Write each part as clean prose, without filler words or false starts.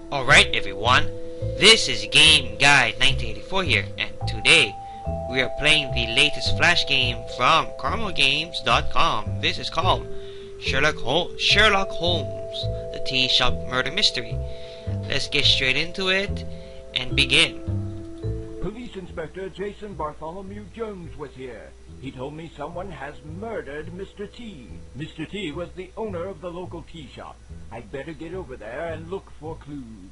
Alright everyone, this is GameGuy1984 here, and today we are playing the latest Flash game from CarmelGames.com. This is called Sherlock Holmes, the Tea Shop Murder Mystery. Let's get straight into it and begin. Police Inspector Jason Bartholomew Jones was here. He told me someone has murdered Mr. T. Mr. T was the owner of the local tea shop. I'd better get over there and look for clues.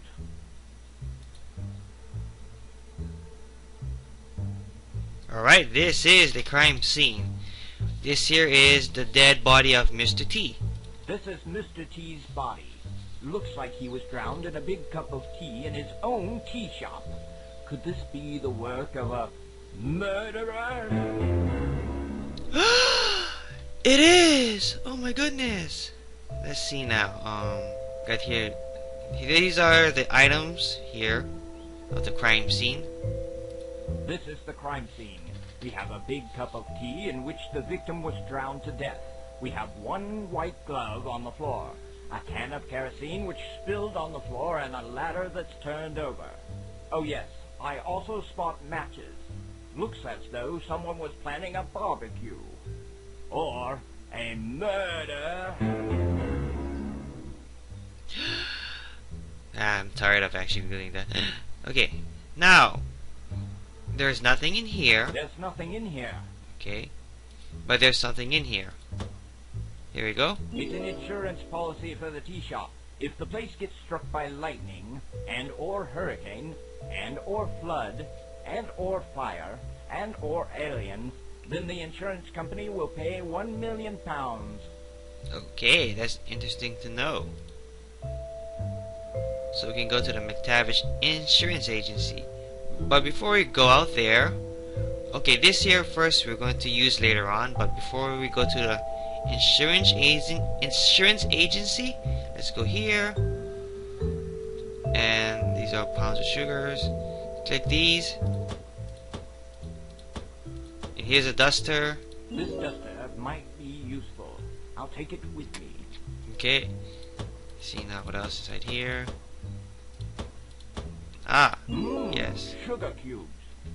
Alright, this is the crime scene. This here is the dead body of Mr. T. This is Mr. T's body. Looks like he was drowned in a big cup of tea in his own tea shop. Could this be the work of a murderer? It is! Oh my goodness! Let's see now. Got here. These are the items here of the crime scene. This is the crime scene. We have a big cup of tea in which the victim was drowned to death. We have one white glove on the floor, a can of kerosene which spilled on the floor, and a ladder that's turned over. Oh yes, I also spot matches. Looks as though someone was planning a barbecue. Or a murder. I'm tired of actually doing that. Okay, now there's nothing in here. There's nothing in here. Okay, but there's something in here. Here we go. It's an insurance policy for the tea shop. If the place gets struck by lightning, and or hurricane, and or flood, and or fire, and or alien, then the insurance company will pay £1 million. Okay, that's interesting to know. So we can go to the McTavish Insurance Agency. But before we go out there, okay, this here first we're going to use later on. But before we go to the insurance agency, let's go here. And these are pounds of sugars. Click these. And here's a duster. This duster might be useful. I'll take it with me. Okay. See now what else is right here. Ah, yes. Sugar cubes.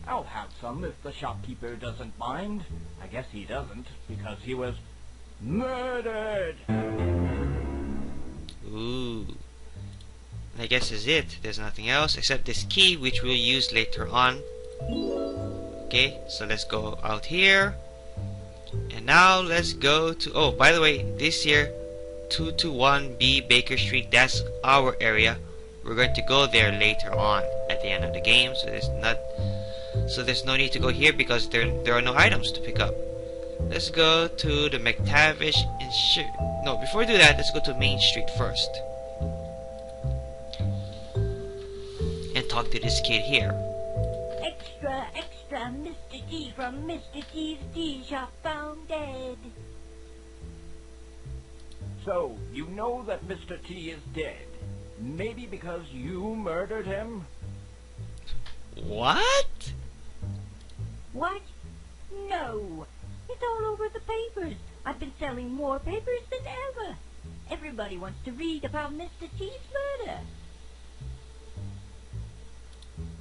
I'll have some if the shopkeeper doesn't mind. I guess he doesn't, because he was murdered. Ooh. I guess is it. There's nothing else except this key, which we'll use later on. Okay, so let's go out here. And now let's go to... Oh, by the way, this here, 221B Baker Street, that's our area. We're going to go there later on at the end of the game, so there's no need to go here because there are no items to pick up. Let's go to the McTavish No, before we do that, let's go to Main Street first and talk to this kid here. Extra, extra, Mr. T from Mr. T's tea shop found dead. So, you know that Mr. T is dead. Maybe because you murdered him? What? What? No. It's all over the papers. I've been selling more papers than ever. Everybody wants to read about Mr. T's murder.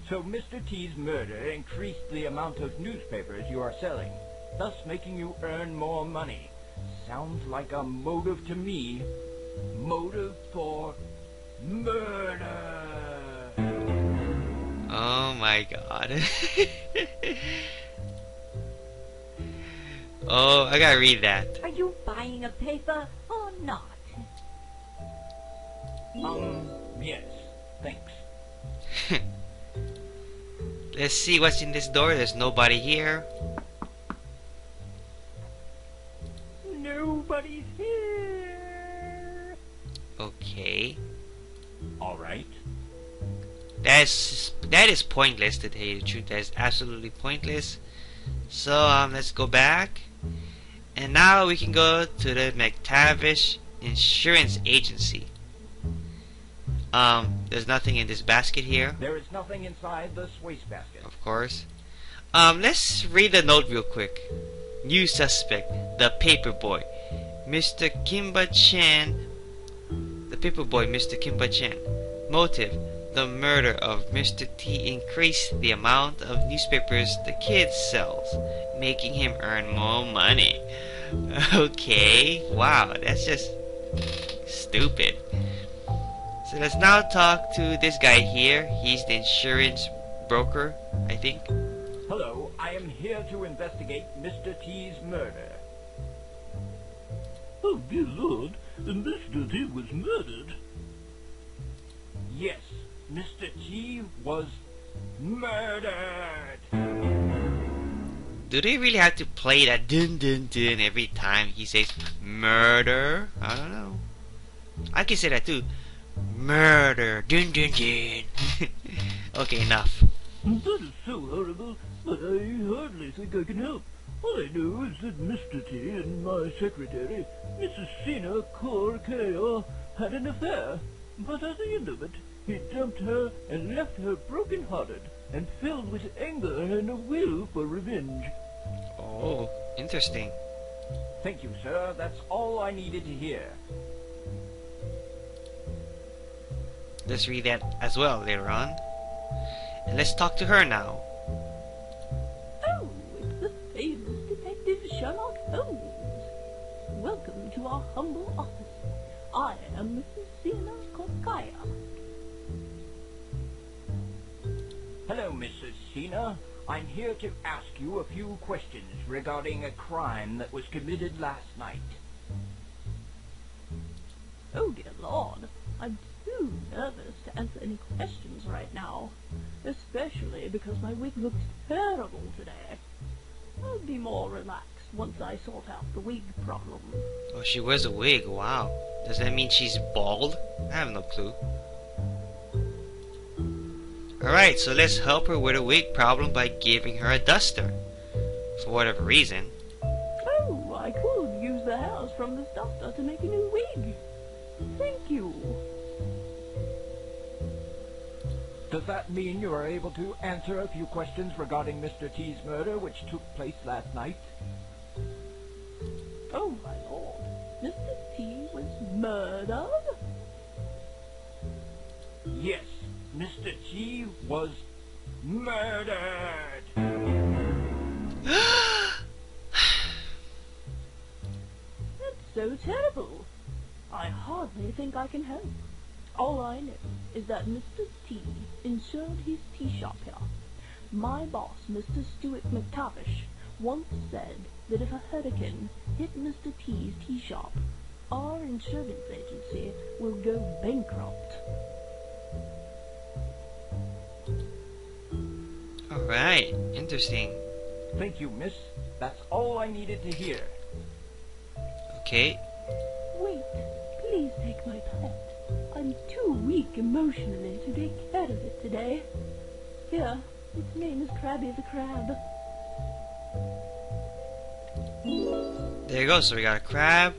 So Mr. T's murder increased the amount of newspapers you are selling, thus making you earn more money. Sounds like a motive to me. Motive for murder. Oh my god. Oh, I gotta read that. Are you buying a paper or not? Yes, thanks. Let's see what's in this door. There's nobody here. Nobody's here. Okay. Alright. That is pointless, to tell you the truth. That is absolutely pointless. So let's go back. And now we can go to the McTavish Insurance Agency. There's nothing in this basket here. There is nothing inside this wastebasket. Of course. Let's read the note real quick. New suspect, the paperboy, Mr. Kimba Chan. The paperboy, Mr. Kimba Chan. Motive, the murder of Mr. T increased the amount of newspapers the kid sells, making him earn more money. Okay, wow, that's just stupid. So let's now talk to this guy here. He's the insurance broker, I think. Hello, I am here to investigate Mr. T's murder. Oh, dear Lord, Mr. T was murdered. Yes, Mr. T was murdered. Do they really have to play that dun dun dun every time he says murder? I don't know. I can say that too. Murder, dun dun dun. Okay, enough. That is so horrible, but I hardly think I can help. All I know is that Mr. T and my secretary, Mrs. Sina Corkeo, had an affair. But at the end of it, he dumped her and left her broken-hearted and filled with anger and a will for revenge. Oh, interesting. Thank you, sir. That's all I needed to hear. Let's read that as well later on. And let's talk to her now. Oh, it's the famous Detective Sherlock Holmes. Welcome to our humble office. I am Mrs. Sina Koskaya. Hello, Mrs. Sina. I'm here to ask you a few questions regarding a crime that was committed last night. Oh, dear Lord. I'm too nervous to answer any questions right now. Especially because my wig looks terrible today. I'll be more relaxed once I sort out the wig problem. Oh, she wears a wig. Wow. Does that mean she's bald? I have no clue. Alright, so let's help her with a wig problem by giving her a duster. For whatever reason. Oh, I could use the hairs from this duster to make a new wig. Thank you. Does that mean you are able to answer a few questions regarding Mr. T's murder, which took place last night? Oh, my lord. Mr. T was murdered? Yes, Mr. T was murdered. That's so terrible. I hardly think I can help. All I know is that Mr. T insured his tea shop here. My boss, Mr. Stuart McTavish, once said that if a hurricane hit Mr. T's tea shop, our insurance agency will go bankrupt. Alright, interesting. Thank you, miss. That's all I needed to hear. Okay. Wait, please take my pet. I'm too weak emotionally to take care of it today. Here, its name is Krabby the Crab. There you go, so we got a crab.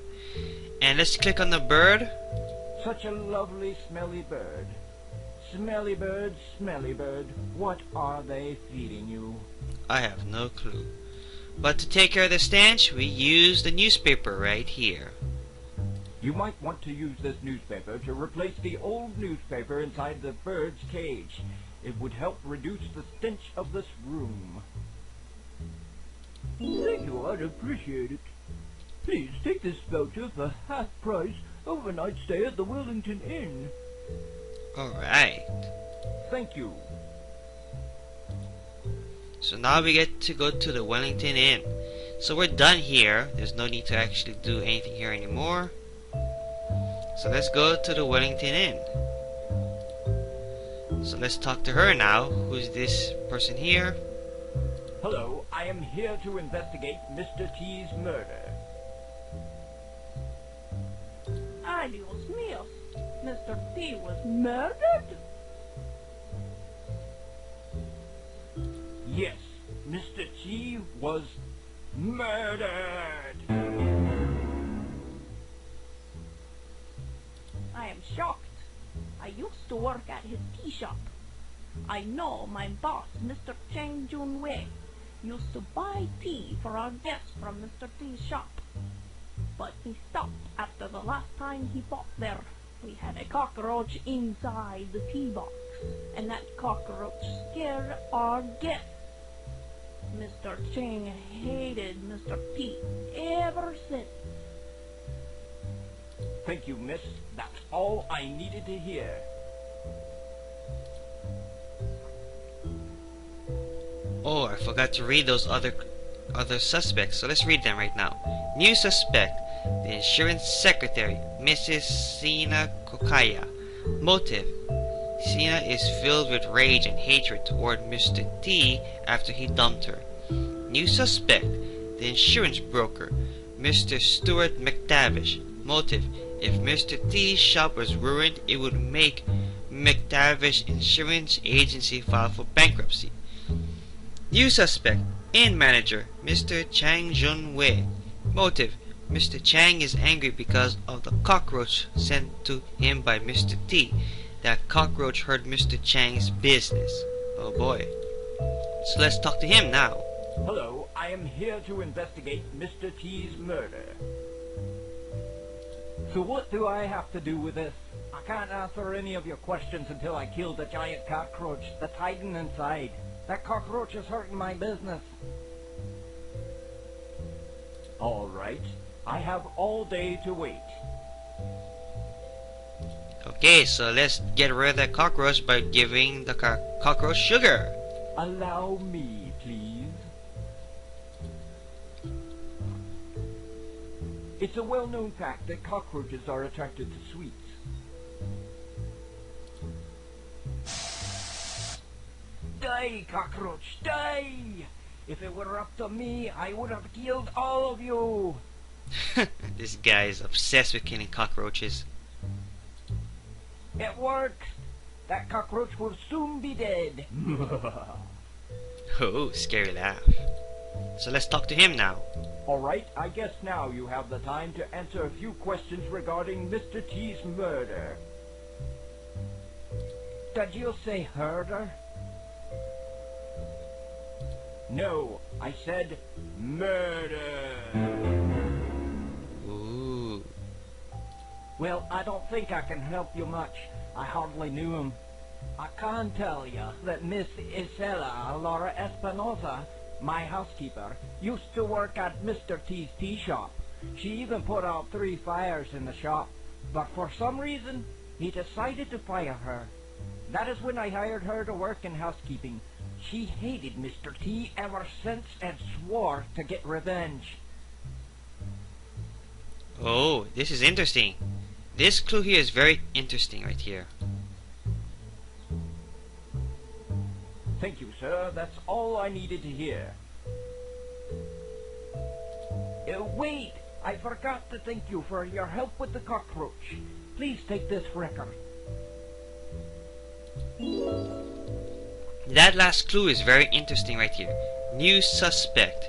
And let's click on the bird. Such a lovely, smelly bird. Smelly bird, what are they feeding you? I have no clue. But to take care of the stench, we use the newspaper right here. You might want to use this newspaper to replace the old newspaper inside the bird's cage. It would help reduce the stench of this room. Thank you, I'd appreciate it. Please take this voucher for half price overnight stay at the Wellington Inn. Alright. Thank you. So now we get to go to the Wellington Inn. So we're done here. There's no need to actually do anything here anymore. So let's go to the Wellington Inn. So let's talk to her now. Who's this person here? Hello, I am here to investigate Mr. T's murder. Adios míos. Mr. T was murdered? Yes, Mr. T was murdered. I am shocked. I used to work at his tea shop. I know my boss, Mr. Chang Jun Wei, used to buy tea for our guests from Mr. T's shop. But he stopped after the last time he bought there. We had a cockroach inside the tea box. and that cockroach scared our guest. Mr. Chang hated Mr. T ever since. Thank you, miss. That's all I needed to hear. Oh, I forgot to read those other suspects, so let's read them right now. New suspect, the insurance secretary, Mrs. Sina Kokaya. Motive: Sina is filled with rage and hatred toward Mr. T after he dumped her. New suspect, the insurance broker, Mr. Stuart McTavish. Motive: if Mr. T's shop was ruined, it would make McTavish Insurance Agency file for bankruptcy. New suspect, inn manager, Mr. Chang Jun-wei. Motive: Mr. Chang is angry because of the cockroach sent to him by Mr. T. That cockroach hurt Mr. Chang's business. Oh boy. So let's talk to him now. Hello, I am here to investigate Mr. T's murder. So what do I have to do with this? I can't answer any of your questions until I kill the giant cockroach that's hiding inside. That cockroach is hurting my business. All right, I have all day to wait. Okay, so let's get rid of that cockroach by giving the cockroach sugar. Allow me, please. It's a well-known fact that cockroaches are attracted to sweets. Die, cockroach, die! If it were up to me, I would have killed all of you. This guy is obsessed with killing cockroaches. It works. That cockroach will soon be dead. Oh, scary laugh. So let's talk to him now. Alright, I guess now you have the time to answer a few questions regarding Mr. T's murder. Did you say herder? No, I said murder. Ooh. Well, I don't think I can help you much. I hardly knew him. I can tell you that Miss Isela Laura Espinosa, my housekeeper, used to work at Mr. T's tea shop. She even put out 3 fires in the shop. But for some reason, he decided to fire her. That is when I hired her to work in housekeeping. She hated Mr. T ever since and swore to get revenge. Oh, this is interesting. This clue here is very interesting right here. Thank you, sir. That's all I needed to hear. Wait! I forgot to thank you for your help with the cockroach. Please take this record. That last clue is very interesting right here. New suspect.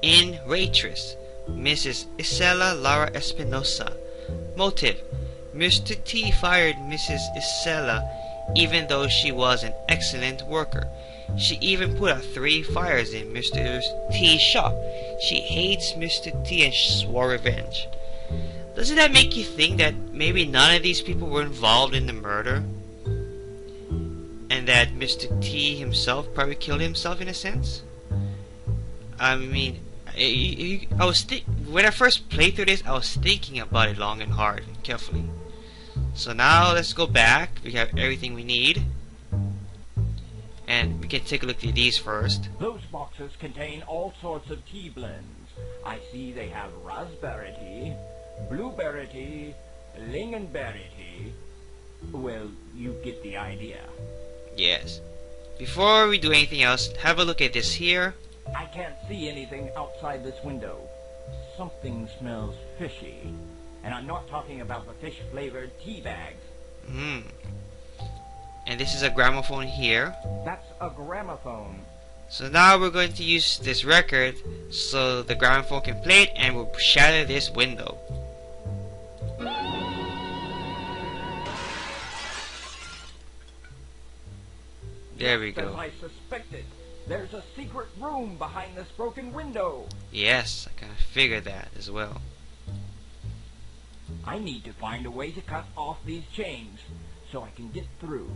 In waitress, Mrs. Isela Lara Espinosa. Motive: Mr. T fired Mrs. Isela even though she was an excellent worker. She even put out 3 fires in Mr. T's shop. She hates Mr. T and swore revenge. Doesn't that make you think that maybe none of these people were involved in the murder? And that Mr. T himself probably killed himself in a sense? I mean, when I first played through this, I was thinking about it long and hard and carefully. So now let's go back. We have everything we need. And we can take a look at these first. Those boxes contain all sorts of tea blends. I see they have raspberry tea, blueberry tea, lingonberry tea. Well, you get the idea. Yes. Before we do anything else, have a look at this here. I can't see anything outside this window. Something smells fishy. And I'm not talking about the fish-flavored tea bags. And this is a gramophone here. That's a gramophone. So now we're going to use this record so the gramophone can play it and we'll shatter this window. There we go. As I suspected, there's a secret room behind this broken window. Yes, I kind of figured that as well. I need to find a way to cut off these chains so I can get through.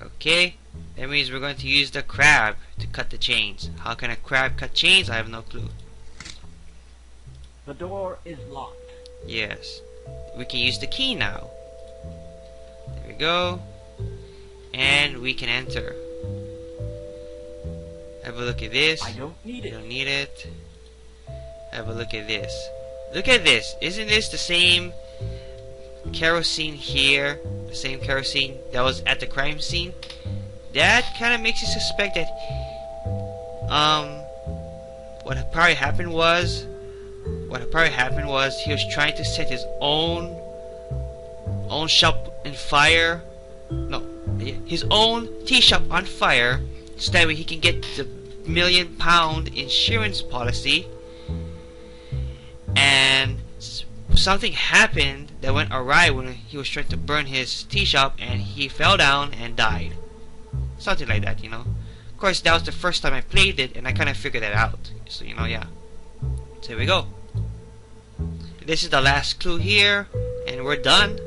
Okay, that means we're going to use the crab to cut the chains. How can a crab cut chains? I have no clue. The door is locked. Yes, we can use the key now. There we go. And we can enter. Have a look at this. I don't need You it. don't need it. Have a look at this. Look at this. Isn't this the same kerosene here? The same kerosene that was at the crime scene? That kind of makes you suspect that what probably happened was he was trying to set his own shop in fire. No, his own tea shop on fire, so that way he can get the £1 million insurance policy. And something happened that went awry when he was trying to burn his tea shop, and he fell down and died. Something like that, you know. Of course, that was the first time I played it, and I kind of figured that out. So, you know, yeah. So here we go. This is the last clue here, and we're done.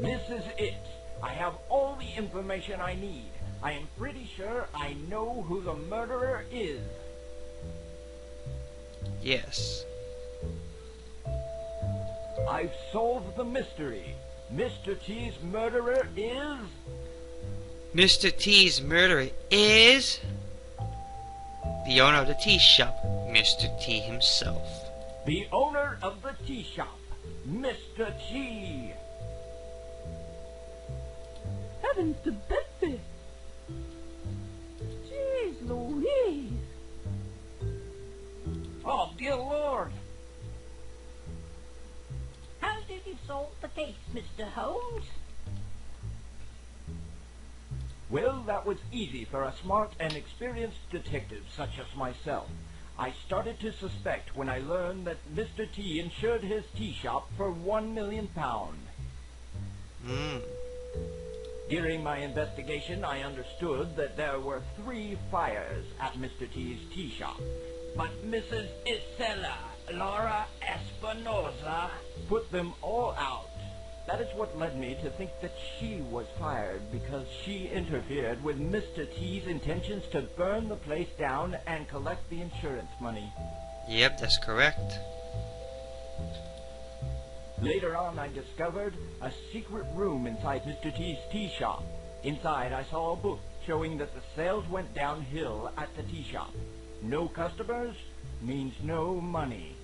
This is it. I have all the information I need. I am pretty sure I know who the murderer is. Yes. I've solved the mystery. Mr. T's murderer is... Mr. T's murderer is the owner of the tea shop, Mr. T himself. the owner of the tea shop, Mr. T. Heavens to Betsy! Jeez Louise! Oh, dear Lord. How did you solve the case, Mr. Holmes? Well, that was easy for a smart and experienced detective such as myself. I started to suspect when I learned that Mr. T insured his tea shop for £1 million. During my investigation, I understood that there were 3 fires at Mr. T's tea shop. But Mrs. Isela Laura Espinosa put them all out. That is what led me to think that she was fired because she interfered with Mr. T's intentions to burn the place down and collect the insurance money. Yep, that's correct. Later on, I discovered a secret room inside Mr. T's tea shop. Inside, I saw a book showing that the sales went downhill at the tea shop. No customers means no money.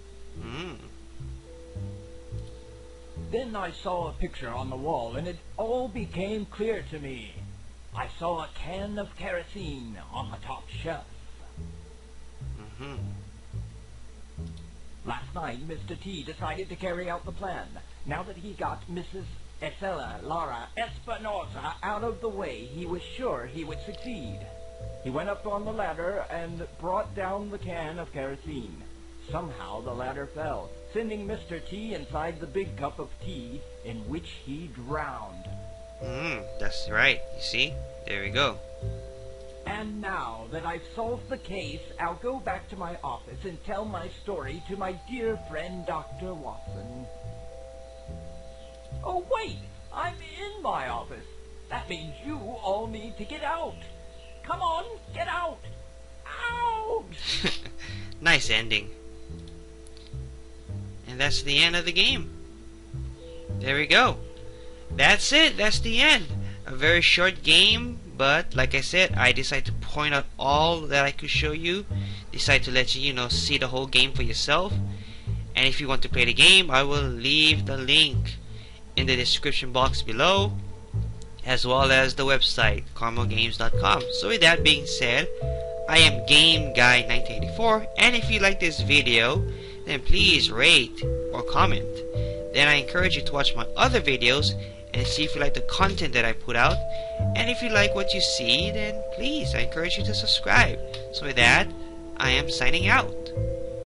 Then I saw a picture on the wall, and it all became clear to me. I saw a can of kerosene on the top shelf. Last night, Mr. T decided to carry out the plan. Now that he got Mrs. Isela Laura Espinosa out of the way, he was sure he would succeed. He went up on the ladder and brought down the can of kerosene. Somehow the ladder fell, sending Mr. T inside the big cup of tea, in which he drowned. That's right. You see? There we go. And now that I've solved the case, I'll go back to my office and tell my story to my dear friend Dr. Watson. Oh, wait! I'm in my office. That means you all need to get out. Come on, get out! Out! Nice ending. And that's the end of the game. There we go. That's it. That's the end. A very short game, but like I said, I decided to point out all that I could show you. Decided to let you, see the whole game for yourself. And if you want to play the game, I will leave the link in the description box below, as well as the website carmelgames.com. So with that being said, I am GameGuy1984, and if you like this video, then please rate or comment. Then I encourage you to watch my other videos and see if you like the content that I put out. And if you like what you see, then please, I encourage you to subscribe. So with that, I am signing out.